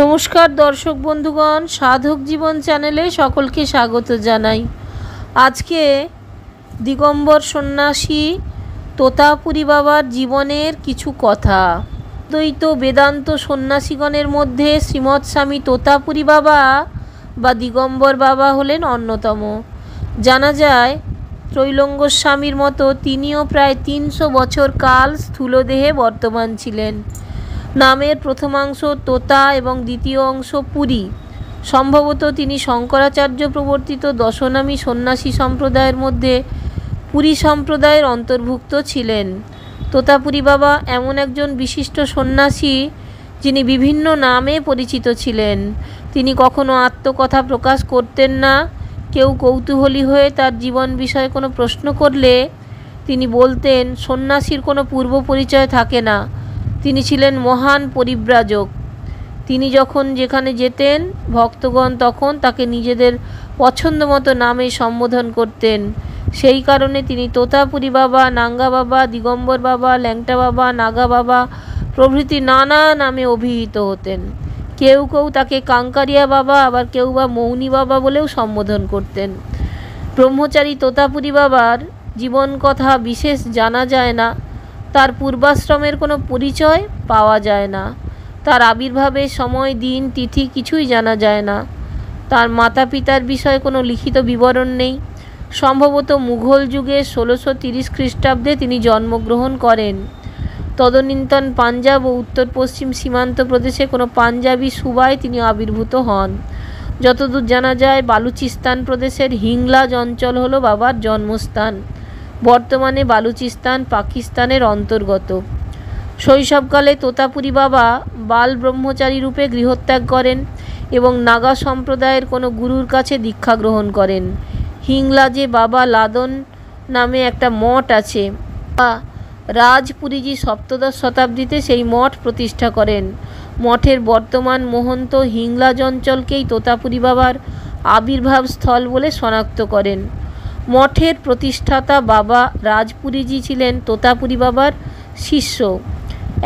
নমস্কার দর্শক বন্ধুগণ, সাধক জীবন চ্যানেলে সকলকে স্বাগত জানাই। আজকে দিগম্বর সন্ন্যাসী তোতাপুরী বাবার জীবনের কিছু কথা। দ্বৈত বেদান্ত সন্ন্যাসীগণের মধ্যে শ্রীমৎ স্বামী তোতাপুরী বাবা বা দিগম্বর বাবা হলেন অন্যতম। জানা যায় ত্রৈলঙ্গ স্বামীর মতো তিনিও প্রায় 300 বছর কাল স্থূলদেহে বর্তমান ছিলেন। নামের প্রথমাংশ তোতা এবং দ্বিতীয় অংশ পুরী। সম্ভবত তিনি শঙ্করাচার্য প্রবর্তিত দশনামী সন্ন্যাসী সম্প্রদায়ের মধ্যে পুরী সম্প্রদায়ের অন্তর্ভুক্ত ছিলেন। তোতাপুরী বাবা এমন একজন বিশিষ্ট সন্ন্যাসী যিনি বিভিন্ন নামে পরিচিত ছিলেন। তিনি কখনো আত্মকথা প্রকাশ করতেন না। কেউ কৌতূহলী হয়ে তার জীবন বিষয়ে কোনো প্রশ্ন করলে তিনি বলতেন, সন্ন্যাসীর কোনো পূর্ব পরিচয় থাকে না, তিনি ছিলেন মহান পরিব্রাজক। তিনি যখন যেখানে যেতেন ভক্তগণ তখন তাকে নিজেদের পছন্দ মতো নামে সম্বোধন করতেন। সেই কারণে তিনি তোতাপুরী বাবা, নাঙ্গা বাবা, দিগম্বর বাবা, ল্যাংটা বাবা, নাগা বাবা প্রভৃতি নানা নামে অভিহিত হতেন। কেউ কেউ তাকে কাঙ্কারিয়া বাবা, আবার কেউ বা মৌনী বাবা বলেও সম্বোধন করতেন। ব্রহ্মচারী তোতাপুরী বাবার জীবন কথা বিশেষ জানা যায় না। তার পূর্বাশ্রমের কোনো পরিচয় পাওয়া যায় না। তার আবির্ভাবের সময়, দিন, তিথি কিছুই জানা যায় না। তার মাতা পিতার বিষয়ে কোনো লিখিত বিবরণ নেই। সম্ভবত মুঘল যুগে 1630 খ্রিস্টাব্দে তিনি জন্মগ্রহণ করেন। তদনীন্তন পাঞ্জাব ও উত্তর পশ্চিম সীমান্ত প্রদেশে কোনো পাঞ্জাবি সুবায় তিনি আবির্ভূত হন। যতদূর জানা যায় বালুচিস্তান প্রদেশের হিংলাজ অঞ্চল হলো বাবার জন্মস্থান। বর্তমানে বালুচিস্তান পাকিস্তানের অন্তর্গত। শৈশবকালে তোতাপুরী বাবা বাল ব্রহ্মচারী রূপে গৃহত্যাগ করেন এবং নাগা সম্প্রদায়ের কোনো গুরুর কাছে দীক্ষা গ্রহণ করেন। হিংলাজে বাবা লাদন নামে একটা মঠ আছে। রাজপুরীজি 7শ শতাব্দীতে সেই মঠ প্রতিষ্ঠা করেন। মঠের বর্তমান মহন্ত হিংলাজ অঞ্চলকেই তোতাপুরী বাবার আবির্ভাব স্থল বলে শনাক্ত করেন। মঠের প্রতিষ্ঠাতা বাবা রাজপুরীজি ছিলেন তোতাপুরী বাবার শিষ্য।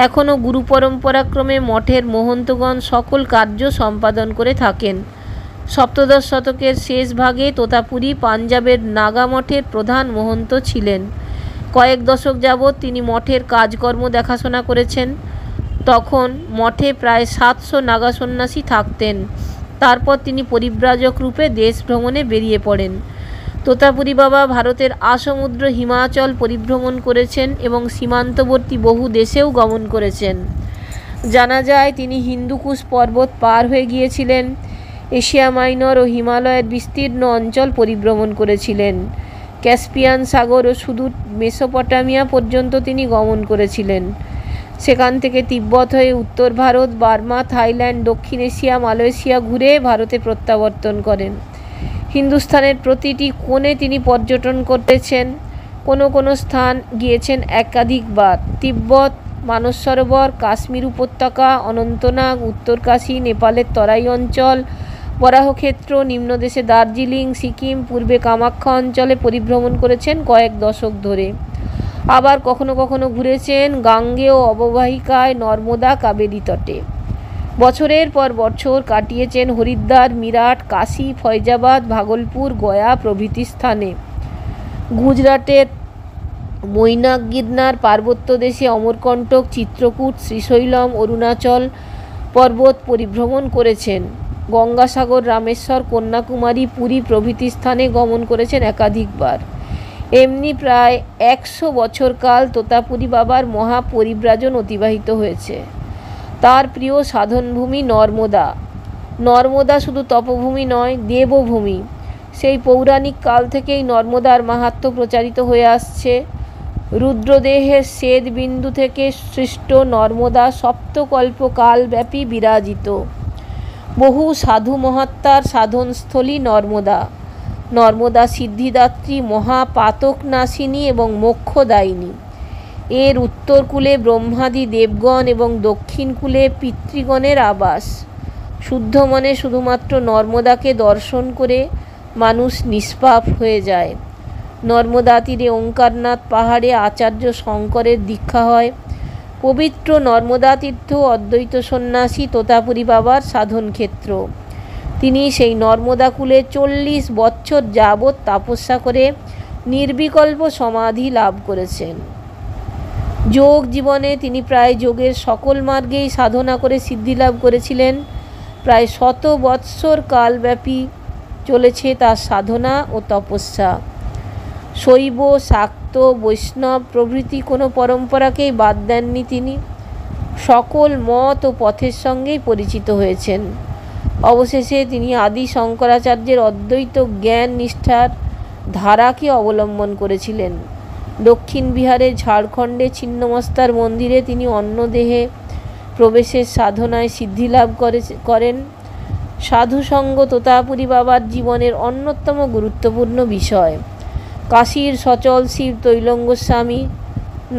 এখনও গুরু পরম্পরাক্রমে মঠের মহন্তগণ সকল কার্য সম্পাদন করে থাকেন। 7শ শতকের শেষ ভাগে তোতাপুরী পাঞ্জাবের নাগা মঠের প্রধান মহন্ত ছিলেন। কয়েক দশক যাবৎ তিনি মঠের কাজকর্ম দেখাশোনা করেছেন। তখন মঠে প্রায় 700 নাগা সন্ন্যাসী থাকতেন। তারপর তিনি পরিব্রাজক রূপে দেশ ভ্রমণে বেরিয়ে পড়েন। তোতাপুরী বাবা ভারতের আসমুদ্র হিমাচল পরিভ্রমণ করেছেন এবং সীমান্তবর্তী বহু দেশেও গমন করেছেন। জানা যায় তিনি হিন্দুকুশ পর্বত পার হয়ে গিয়েছিলেন। এশিয়া মাইনর ও হিমালয়ের বিস্তীর্ণ অঞ্চল পরিভ্রমণ করেছিলেন। ক্যাসপিয়ান সাগর ও সুদূর মেসোপটামিয়া পর্যন্ত তিনি গমন করেছিলেন। সেখান থেকে তিব্বত হয়ে উত্তর ভারত, বার্মা, থাইল্যান্ড, দক্ষিণ এশিয়া, মালয়েশিয়া ঘুরে ভারতে প্রত্যাবর্তন করেন। হিন্দুস্থানের প্রতিটি কোণে তিনি পর্যটন করেছেন। কোনো স্থান গিয়েছেন একাধিকবার। তিব্বত, মানস সরোবর, কাশ্মীর উপত্যকা, অনন্তনাগ, উত্তরকাশী, নেপালের তরাই অঞ্চল, বরাহক্ষেত্র, নিম্নদেশে দার্জিলিং, সিকিম, পূর্বে কামাখ্যা অঞ্চলে পরিভ্রমণ করেছেন কয়েক দশক ধরে। আবার কখনো কখনো ঘুরেছেন গাঙ্গেয় অববাহিকায়, নর্মদা, কাবেরী তটে। বছরের পর বছর কাটিয়েছেন হরিদ্বার, মিরাট, কাশী, ফয়জাবাদ, ভাগলপুর, গয়া প্রভৃতি স্থানে। গুজরাটের মৈনাক গিরনার, পার্বত্য দেশে অমরকণ্টক, চিত্রকূট, শ্রীশৈলম, অরুণাচল পর্বত পরিভ্রমণ করেছেন। গঙ্গাসাগর, রামেশ্বর, কন্যাকুমারী, পুরী প্রভৃতি স্থানে গমন করেছেন একাধিকবার। এমনি প্রায় 100 বছর কাল তোতাপুরী বাবার মহাপরিব্রাজন অতিবাহিত হয়েছে। তার প্রিয় সাধনভূমি নর্মদা। নর্মদা শুধু তপভূমি নয়, দেবভূমি। সেই পৌরাণিক কাল থেকেই নর্মদার মাহাত্ম্য প্রচারিত হয়ে আসছে। রুদ্রদেহের শ্বেদবিন্দু থেকে সৃষ্ট নর্মদা সপ্তকল্পকালব্যাপী বিরাজিত। বহু সাধু মহাত্মার সাধনস্থলী নর্মদা। নর্মদা সিদ্ধিদাত্রী, মহাপাতকনাশিনী এবং মোক্ষদায়িনী। এর উত্তর কূলে ব্রহ্মাদি দেবগণ এবং দক্ষিণ কূলে পিতৃগণের আবাস। শুদ্ধ মনে শুধুমাত্র নর্মদাকে দর্শন করে মানুষ নিষ্পাপ হয়ে যায়। নর্মদা তীরে ওঙ্কারনাথ পাহাড়ে আচার্য শঙ্করের দীক্ষা হয়। পবিত্র নর্মদা তীর্থ অদ্বৈত সন্ন্যাসী তোতাপুরী বাবার সাধন ক্ষেত্র। তিনি সেই নর্মদা কূলে 40 বৎসর যাবৎ তপস্যা করে নির্বিকল্প সমাধি লাভ করেছেন। যোগ জীবনে তিনি প্রায় যোগের সকল মার্গেই সাধনা করে সিদ্ধি লাভ করেছিলেন। প্রায় 100 বৎসর কালব্যাপী চলেছে তার সাধনা ও তপস্যা। শৈব, শাক্ত, বৈষ্ণব প্রভৃতি কোনো পরম্পরাকেই বাদ দেননি তিনি। সকল মত ও পথের সঙ্গেই পরিচিত হয়েছেন। অবশেষে তিনি আদি শঙ্করাচার্যের অদ্বৈত জ্ঞান নিষ্ঠার ধারাকে অবলম্বন করেছিলেন। দক্ষিণ বিহারের ঝাড়খণ্ডে ছিন্নমস্তার মন্দিরে তিনি অন্য দেহে প্রবেশের সাধনায় সিদ্ধি লাভ করেন। সাধুসঙ্গ তোতাপুরী বাবার জীবনের অন্যতম গুরুত্বপূর্ণ বিষয়। কাশীর সচল শিব তৈলঙ্গ গোস্বামী,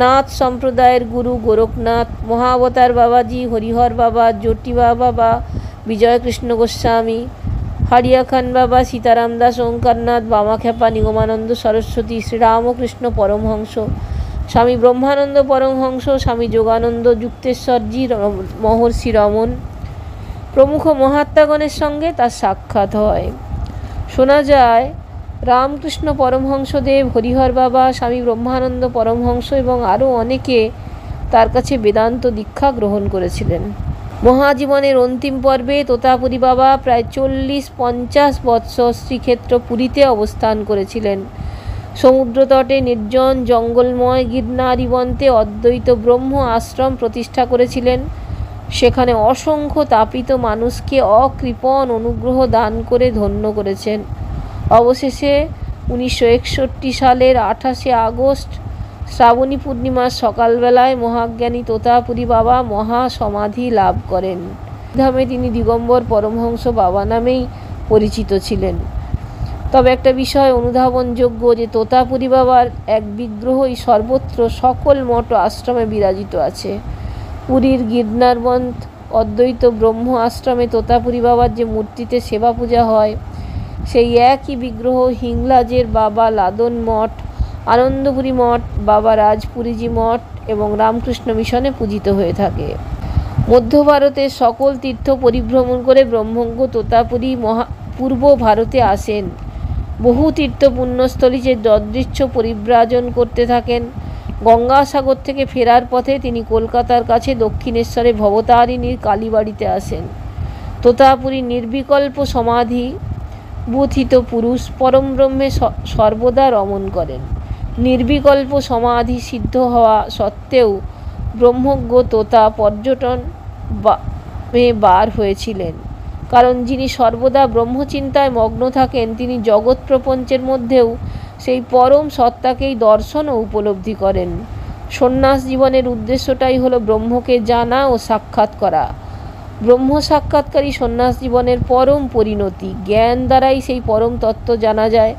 নাথ সম্প্রদায়ের গুরু গোরখনাথ, মহাবতার বাবাজি, হরিহর বাবা, জ্যোতিবা বাবা, বিজয়কৃষ্ণ গোস্বামী, হারিয়া খান বাবা, সীতারাম দাস, ওঙ্কারনাথ, বামাখ্যাপা, নিগমানন্দ সরস্বতী, শ্রীরামকৃষ্ণ পরমহংস, স্বামী ব্রহ্মানন্দ পরমহংস, স্বামী যোগানন্দ, যুক্তেশ্বরজি, মহর্ষি রমন প্রমুখ মহাত্মাগণের সঙ্গে তার সাক্ষাৎ হয়। শোনা যায় রামকৃষ্ণ পরমহংসদেব, হরিহর বাবা, স্বামী ব্রহ্মানন্দ পরমহংস এবং আরও অনেকে তার কাছে বেদান্ত দীক্ষা গ্রহণ করেছিলেন। মহাজীবনের অন্তিম পর্বে তোতাপুরী বাবা প্রায় 40-50 বৎসর শ্রীক্ষেত্র পুরীতে অবস্থান করেছিলেন। সমুদ্রতটে নির্জন জঙ্গলময় গিরনারিবন্তে অদ্বৈত ব্রহ্ম আশ্রম প্রতিষ্ঠা করেছিলেন। সেখানে অসংখ্য তাপিত মানুষকে অকৃপণ অনুগ্রহ দান করে ধন্য করেছেন। অবশেষে 1961 সালের 28 আগস্ট শ্রাবণী পূর্ণিমার সকালবেলায় মহাজ্ঞানী তোতাপুরী বাবা মহাসমাধি লাভ করেন। ধামে তিনি দিগম্বর পরমহংস বাবা নামেই পরিচিত ছিলেন। তবে একটা বিষয় অনুধাবনযোগ্য যে তোতাপুরী বাবার এক বিগ্রহই সর্বত্র সকল মঠ আশ্রমে বিরাজিত আছে। পুরীর গিরনারবন্দ অদ্বৈত ব্রহ্ম আশ্রমে তোতাপুরী বাবার যে মূর্তিতে সেবা পূজা হয়, সেই একই বিগ্রহ হিংলাজের বাবা লাদন মঠ, আনন্দপুরী মঠ, বাবা রাজপুরীজি মঠ এবং রামকৃষ্ণ মিশনে পূজিত হয়ে থাকে। মধ্য ভারতের সকল তীর্থ পরিভ্রমণ করে ব্রহ্মজ্ঞ তোতাপুরী পূর্ব ভারতে আসেন। বহু তীর্থ পুণ্যস্থলী যে যদৃচ্ছ পরিব্রাজন করতে থাকেন। গঙ্গাসাগর থেকে ফেরার পথে তিনি কলকাতার কাছে দক্ষিণেশ্বরে ভবতারিণীর কালীবাড়িতে আসেন। তোতাপুরী নির্বিকল্প সমাধি বুথিত পুরুষ পরম ব্রহ্মে সর্বদা রমণ করেন। নির্বিকল্প সমাধি সিদ্ধ হওয়া সত্ত্বেও ব্রহ্মজ্ঞ তোতা পর্যটন বার হয়েছিলেন। কারণ যিনি সর্বদা ব্রহ্মচিন্তায় মগ্ন থাকেন, তিনি জগৎ প্রপঞ্চের মধ্যেও সেই পরম সত্তাকেই দর্শন ও উপলব্ধি করেন। সন্ন্যাস জীবনের উদ্দেশ্যটাই হলো ব্রহ্মকে জানা ও সাক্ষাৎ করা। ব্রহ্ম সাক্ষাৎকারী সন্ন্যাস জীবনের পরম পরিণতি। জ্ঞান দ্বারাই সেই পরম তত্ত্ব জানা যায়।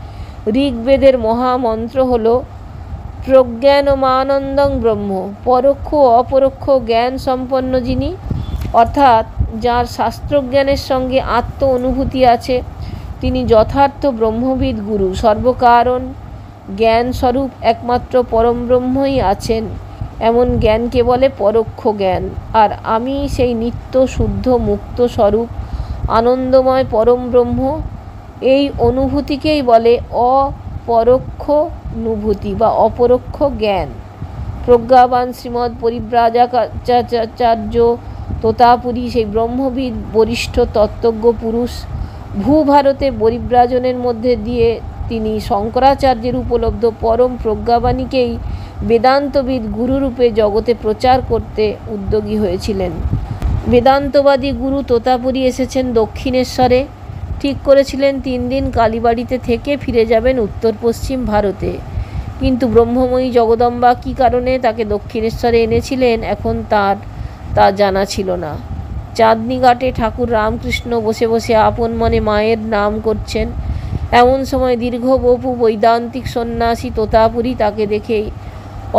ঋগ্বেদের মহামন্ত্র হল প্রজ্ঞানমানন্দং ব্রহ্ম। পরোক্ষ অপরোক্ষ জ্ঞান সম্পন্ন যিনি, অর্থাৎ যার শাস্ত্রজ্ঞানের সঙ্গে আত্ম অনুভূতি আছে, তিনি যথার্থ ব্রহ্মবিদ গুরু। সর্বকারণ জ্ঞানস্বরূপ একমাত্র পরম ব্রহ্মই আছেন, এমন জ্ঞানকে বলে পরোক্ষ জ্ঞান। আর আমি সেই নিত্য শুদ্ধ মুক্ত স্বরূপ আনন্দময় পরম ব্রহ্ম, এই অনুভূতিকেই বলে অপরোক্ষ অনুভূতি বা অপরোক্ষ জ্ঞান। প্রজ্ঞাবান শ্রীমৎ পরিব্রাজকাচার্য তোতাপুরী সেই ব্রহ্মবিদ বরিষ্ঠ তত্ত্বজ্ঞ পুরুষ। ভূভারতে পরিব্রাজনের মধ্যে দিয়ে তিনি শঙ্করাচার্যের উপলব্ধ পরম প্রজ্ঞাবাণীকেই বেদান্তবিদ গুরুরূপে জগতে প্রচার করতে উদ্যোগী হয়েছিলেন। বেদান্তবাদী গুরু তোতাপুরী এসেছেন দক্ষিণেশ্বরে। ঠিক করেছিলেন 3 দিন কালীবাড়িতে থেকে ফিরে যাবেন উত্তর পশ্চিম ভারতে। কিন্তু ব্রহ্মময়ী জগদম্বা কী কারণে তাকে দক্ষিণেশ্বরে এনেছিলেন এখন তা জানা ছিল না। চাঁদনি ঘাটে ঠাকুর রামকৃষ্ণ বসে বসে আপন মনে মায়ের নাম করছেন। এমন সময় দীর্ঘ বপু বৈদান্তিক সন্ন্যাসী তোতাপুরী তাকে দেখেই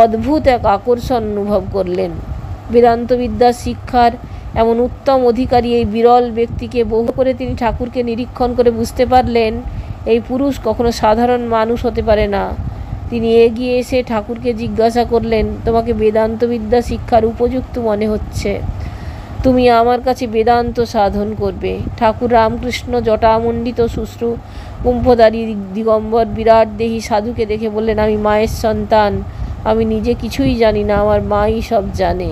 অদ্ভুত এক আকর্ষণ অনুভব করলেন। বেদান্তবিদ্যার শিক্ষার এমন উত্তম অধিকারী এই বিরল ব্যক্তিকে বহু করে তিনি ঠাকুরকে নিরীক্ষণ করে বুঝতে পারলেন এই পুরুষ কখনো সাধারণ মানুষ হতে পারে না। তিনি এগিয়ে এসে ঠাকুরকে জিজ্ঞাসা করলেন, তোমাকে বেদান্ত বিদ্যা শিক্ষার উপযুক্ত মনে হচ্ছে, তুমি আমার কাছে বেদান্ত সাধন করবে। ঠাকুর রামকৃষ্ণ জটামণ্ডিত শুশ্রু কুম্ভধারী দিগম্বর বিরাট দেহী সাধুকে দেখে বললেন, আমি মায়ের সন্তান, আমি নিজে কিছুই জানি না, আমার মাই সব জানে।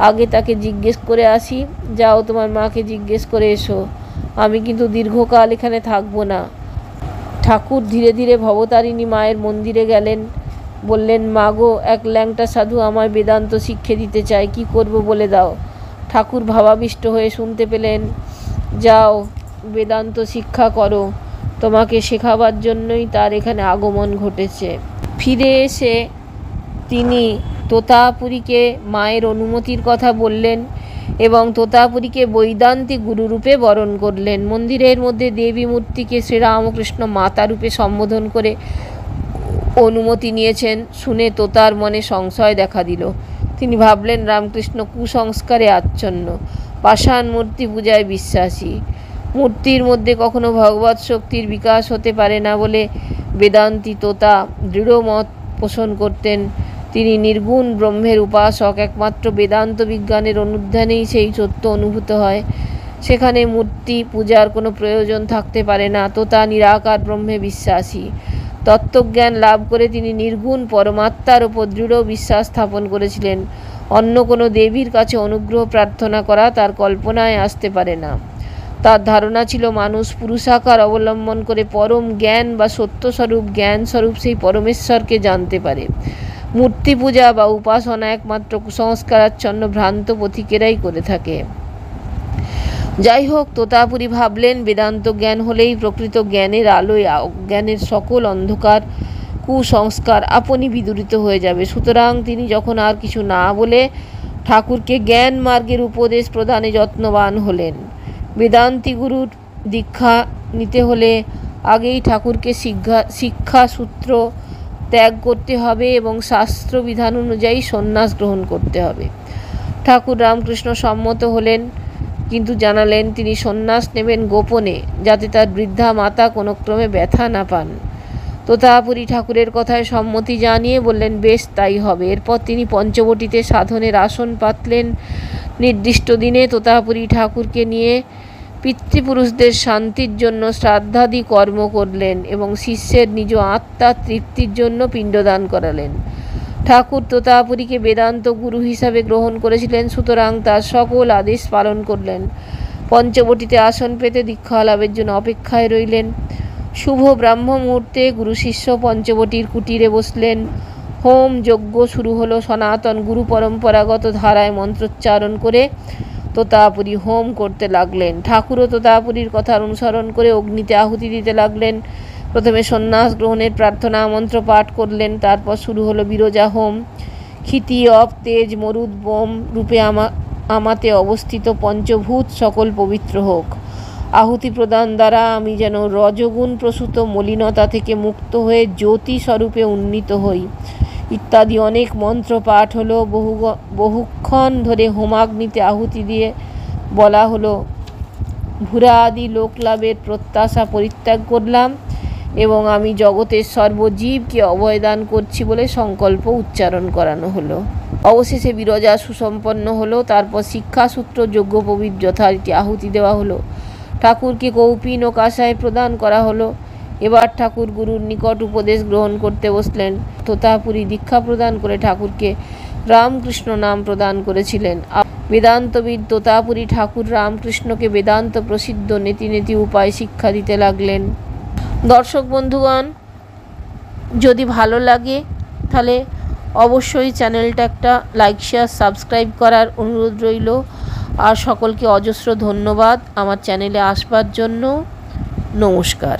আগে তাকে জিজ্ঞেস করে আসি, যাও তোমার মাকে জিজ্ঞেস করে এসো, আমি কিন্তু দীর্ঘকাল এখানে থাকবো না। ঠাকুর ধীরে ধীরে ভবতারিণী মায়ের মন্দিরে গেলেন। বললেন, মাগো, এক ল্যাংটা সাধু আমায় বেদান্ত শিক্ষে দিতে চায়, কি করব বলে দাও। ঠাকুর ভাবাবিষ্ট হয়ে শুনতে পেলেন, যাও বেদান্ত শিক্ষা করো, তোমাকে শেখাবার জন্যই তার এখানে আগমন ঘটেছে। ফিরে এসে তিনি তোতাপুরীকে মায়ের অনুমতির কথা বললেন এবং তোতাপুরীকে বৈদান্তিক গুরুরূপে বরণ করলেন। মন্দিরের মধ্যে দেবী মূর্তিকে শ্রীরামকৃষ্ণ মাতারূপে সম্বোধন করে অনুমতি নিয়েছেন শুনে তোতার মনে সংশয় দেখা দিল। তিনি ভাবলেন, রামকৃষ্ণ কুসংস্কারে আচ্ছন্ন, পাষাণ মূর্তি পূজায় বিশ্বাসী, মূর্তির মধ্যে কখনো ভগবৎ শক্তির বিকাশ হতে পারে না বলে বেদান্তি তোতা দৃঢ় মত পোষণ করতেন। তিনি নির্গুণ ব্রহ্মের উপাসক, একমাত্র বেদান্ত বিজ্ঞানের অনুধ্যানেই সেই সত্য অনুভূত হয়, সেখানে মূর্তি পূজার কোনো প্রয়োজন থাকতে পারে না। তোতা নিরাকার ব্রহ্মে বিশ্বাসী। তত্ত্বজ্ঞান লাভ করে তিনি নির্গুণ পরমাত্মার ওপর দৃঢ় বিশ্বাস স্থাপন করেছিলেন। অন্য কোনো দেবীর কাছে অনুগ্রহ প্রার্থনা করা তার কল্পনায় আসতে পারে না। তার ধারণা ছিল মানুষ পুরুষাকার অবলম্বন করে পরম জ্ঞান বা সত্যস্বরূপ জ্ঞানস্বরূপ সেই পরমেশ্বরকে জানতে পারে। মূর্তি পূজা বা উপাসনা একমাত্র কুসংস্কারাচ্ছন্ন ভ্রান্ত পথিকেরাই করে থাকে। যাই হোক, তোতাপুরী ভাবলেন, বেদান্ত জ্ঞান হলেই প্রকৃত জ্ঞানের আলোয় অজ্ঞানের সকল অন্ধকার কুসংস্কার আপনি বিদূরিত হয়ে যাবে। সুতরাং তিনি যখন আর কিছু না বলে ঠাকুরকে জ্ঞান মার্গের উপদেশ প্রদানে যত্নবান হলেন। বেদান্তি গুরুর দীক্ষা নিতে হলে আগেই ঠাকুরকে শিক্ষা সূত্র ত্যাগ করতে হবে এবং শাস্ত্রবিধান অনুযায়ী সন্ন্যাস গ্রহণ করতে হবে। ঠাকুর রামকৃষ্ণ সম্মত হলেন, কিন্তু জানালেন তিনি সন্ন্যাস নেবেন গোপনে, যাতে তার বৃদ্ধা মাতা কোনো ক্রমে ব্যথা না পান। তোতাপুরী ঠাকুরের কথায় সম্মতি জানিয়ে বললেন, বেশ তাই হবে। এরপর তিনি পঞ্চবটিতে সাধনের আসন পাতলেন। নির্দিষ্ট দিনে তোতাপুরী ঠাকুরকে নিয়ে পিতৃপুরুষদের শান্তির জন্য শ্রাদ্ধাদি কর্ম করলেন এবং শিষ্যের নিজ আত্মার তৃপ্তির জন্য পিণ্ডদান করালেন। ঠাকুর তোতাপুরীকে বেদান্ত গুরু হিসাবে গ্রহণ করেছিলেন, সুতরাং তার সকল আদেশ পালন করলেন। পঞ্চবটিতে আসন পেতে দীক্ষা লাভের জন্য অপেক্ষায় রইলেন। শুভ ব্রাহ্ম মুহূর্তে গুরু শিষ্য পঞ্চবটির কুটিরে বসলেন। হোম যজ্ঞ শুরু হলো। সনাতন গুরু পরম্পরাগত ধারায় মন্ত্রোচ্চারণ করে তোতাপুরী হোম করতে লাগলেন। ঠাকুরও তোতাপুরীর কথা অনুসরণ করে অগ্নিতে আহুতি দিতে লাগলেন। প্রথমে সন্ন্যাস গ্রহণের প্রার্থনা মন্ত্র পাঠ করলেন, তারপর শুরু হলো বিরজা হোম। ক্ষিতি অপ তেজ মরুদ বোম রূপে আমাতে অবস্থিত পঞ্চভূত সকল পবিত্র হোক। আহুতি প্রদান দ্বারা আমি যেন রজগুণ প্রসূত মলিনতা থেকে মুক্ত হয়ে জ্যোতি স্বরূপে উন্নীত হই, ইত্যাদি অনেক মন্ত্র পাঠ হলো। বহুক্ষণ ধরে হোমাগ্নিতে আহুতি দিয়ে বলা হলো, ভূরা আদি লোকলাভের প্রত্যাশা পরিত্যাগ করলাম এবং আমি জগতের সর্বজীবকে অভয়দান করছি বলে সংকল্প উচ্চারণ করানো হলো। অবশেষে বিরজা সুসম্পন্ন হলো। তারপর শিক্ষাসূত্র যজ্ঞোপবীত যথারীতি আহুতি দেওয়া হলো। ঠাকুরকে কৌপিন ও কাঁসায় প্রদান করা হলো। এবার ঠাকুর গুরুর নিকট উপদেশ গ্রহণ করতে বসলেন। তোতাপুরী দীক্ষা প্রদান করে ঠাকুরকে রামকৃষ্ণ নাম প্রদান করেছিলেন। বেদান্তবিদ তোতাপুরী ঠাকুর রামকৃষ্ণকে বেদান্ত প্রসিদ্ধ নেতি নেতি উপায় শিক্ষা দিতে লাগলেন। দর্শক বন্ধুগণ, যদি ভালো লাগে তাহলে অবশ্যই চ্যানেলটা একটা লাইক শেয়ার সাবস্ক্রাইব করার অনুরোধ রইল। আর সকলকে অজস্র ধন্যবাদ আমার চ্যানেলে আসবার জন্য। নমস্কার।